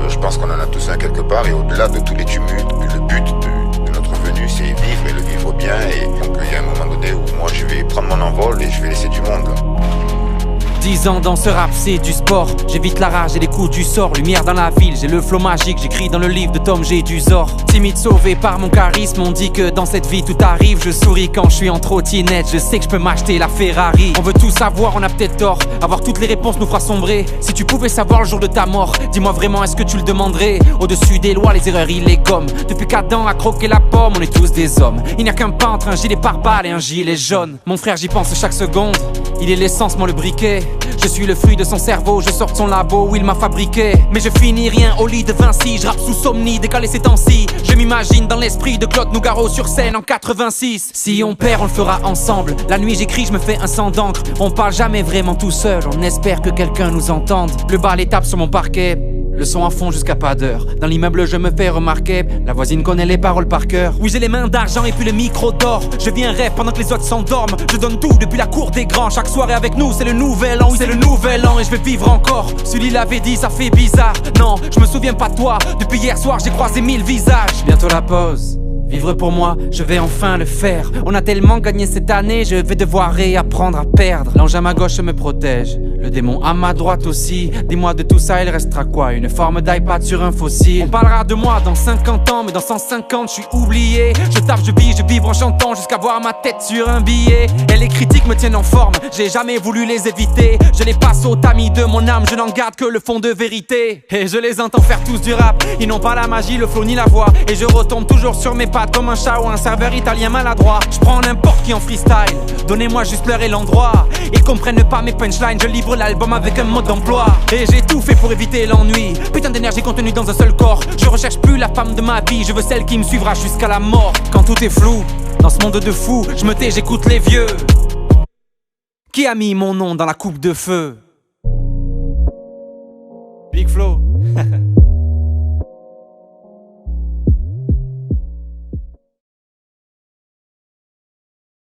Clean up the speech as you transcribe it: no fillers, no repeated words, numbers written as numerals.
Je pense qu'on en a tous un quelque part, et au-delà de tous les tumultes, le but de notre venue, c'est vivre et le vivre bien. Et donc il y a un moment donné où moi je vais prendre mon envol et je vais laisser du monde. 10 ans dans ce rap, c'est du sport. J'évite la rage et les coups du sort. Lumière dans la ville, j'ai le flow magique. J'écris dans le livre de Tom G. du Zor. Timide sauvé par mon charisme. On dit que dans cette vie tout arrive. Je souris quand je suis en trottinette. Je sais que je peux m'acheter la Ferrari. On veut tout savoir, on a peut-être tort. Avoir toutes les réponses nous fera sombrer. Si tu pouvais savoir le jour de ta mort, dis-moi vraiment, est-ce que tu le demanderais? Au-dessus des lois, les erreurs, il les gomme. Depuis qu'Adam a croqué la pomme, on est tous des hommes. Il n'y a qu'un peintre, un gilet pare-balles et un gilet jaune. Mon frère, j'y pense chaque seconde. Il est l'essence, moi le briquet. Je suis le fruit de son cerveau, je sors de son labo où il m'a fabriqué. Mais je finis rien au lit de Vinci, je rappe sous somni, décalé ces temps-ci. Je m'imagine dans l'esprit de Claude Nougaro sur scène en 86. Si on perd, on le fera ensemble. La nuit j'écris, je me fais un sang d'encre. On parle jamais vraiment tout seul, on espère que quelqu'un nous entende. Le bar les tape sur mon parquet, le son à fond jusqu'à pas d'heure. Dans l'immeuble je me fais remarquer, la voisine connaît les paroles par cœur. Oui j'ai les mains d'argent et puis le micro d'or. Je vis un rêve pendant que les autres s'endorment. Je donne tout depuis la cour des grands. Chaque soirée avec nous c'est le nouvel an. Oui c'est le nouvel an et je vais vivre encore. Sully l'avait dit, ça fait bizarre. Non je me souviens pas de toi. Depuis hier soir j'ai croisé 1000 visages. Bientôt la pause. Vivre pour moi, je vais enfin le faire. On a tellement gagné cette année, je vais devoir réapprendre à perdre. L'ange à ma gauche me protège, le démon à ma droite aussi. Dis-moi de tout ça, il restera quoi? Une forme d'iPad sur un fossile. On parlera de moi dans 50 ans, mais dans 150 je suis oublié. Je tape, je vivre en chantant jusqu'à voir ma tête sur un billet. Et les critiques me tiennent en forme, j'ai jamais voulu les éviter. Je les passe au tamis de mon âme, je n'en garde que le fond de vérité. Et je les entends faire tous du rap, ils n'ont pas la magie, le flow ni la voix. Et je retombe toujours sur mes pas comme un chat ou un serveur italien maladroit. Je prends n'importe qui en freestyle, donnez-moi juste l'heure et l'endroit. Ils comprennent pas mes punchlines, je livre l'album avec un mode d'emploi. Et j'ai tout fait pour éviter l'ennui, putain d'énergie contenue dans un seul corps. Je recherche plus la femme de ma vie, je veux celle qui me suivra jusqu'à la mort. Quand tout est flou, dans ce monde de fous, je me tais, j'écoute les vieux. Qui a mis mon nom dans la coupe de feu? Big Flo.